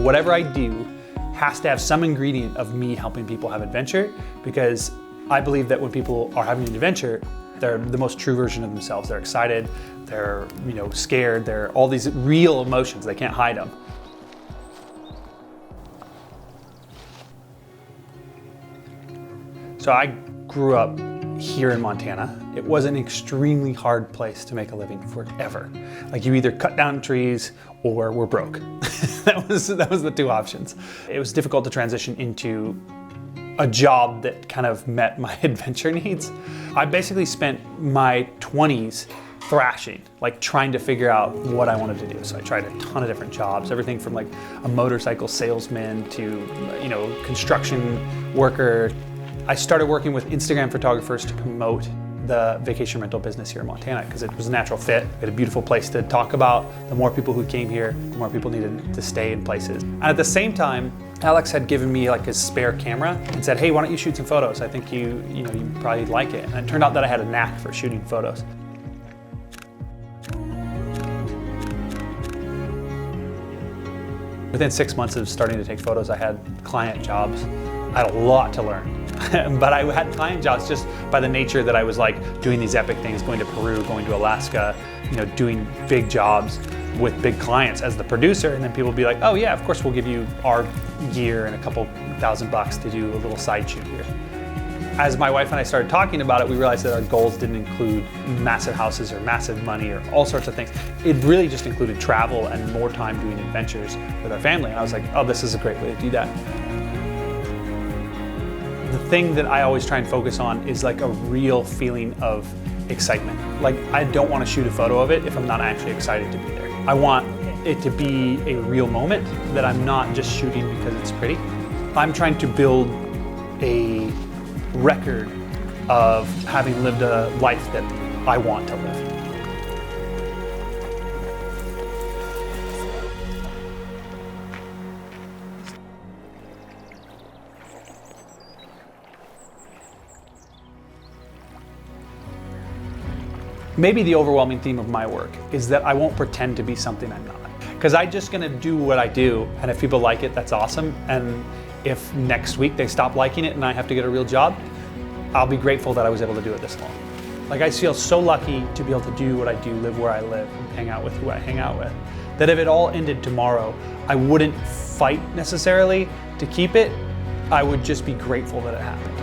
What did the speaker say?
whatever I do has to have some ingredient of me helping people have adventure, because I believe that when people are having an adventure, they're the most true version of themselves. They're excited, they're scared, they're all these real emotions, they can't hide them. So I grew up here in Montana. It was an extremely hard place to make a living forever. Like, you either cut down trees or were broke. that was the two options. It was difficult to transition into a job that kind of met my adventure needs. I basically spent my 20s thrashing, like trying to figure out what I wanted to do. So I tried a ton of different jobs, everything from like a motorcycle salesman to, construction worker. I started working with Instagram photographers to promote the vacation rental business here in Montana because it was a natural fit. We had a beautiful place to talk about. The more people who came here, the more people needed to stay in places. And at the same time, Alex had given me like his spare camera and said, hey, why don't you shoot some photos? I think you probably like it. And it turned out that I had a knack for shooting photos. Within 6 months of starting to take photos, I had client jobs. I had a lot to learn. But I had client jobs just by the nature that I was like doing these epic things, going to Peru, going to Alaska, doing big jobs with big clients as the producer. And then people would be like, oh yeah, of course we'll give you our gear and a couple $1,000 to do a little side shoot here. As my wife and I started talking about it, we realized that our goals didn't include massive houses or massive money or all sorts of things. It really just included travel and more time doing adventures with our family. And I was like, oh, this is a great way to do that. The thing that I always try and focus on is like a real feeling of excitement. Like, I don't want to shoot a photo of it if I'm not actually excited to be there. I want it to be a real moment, that I'm not just shooting because it's pretty. I'm trying to build a record of having lived a life that I want to live. Maybe the overwhelming theme of my work is that I won't pretend to be something I'm not. Because I'm just gonna do what I do, and if people like it, that's awesome. And if next week they stop liking it and I have to get a real job, I'll be grateful that I was able to do it this long. Like, I feel so lucky to be able to do what I do, live where I live, and hang out with who I hang out with, that if it all ended tomorrow, I wouldn't fight necessarily to keep it. I would just be grateful that it happened.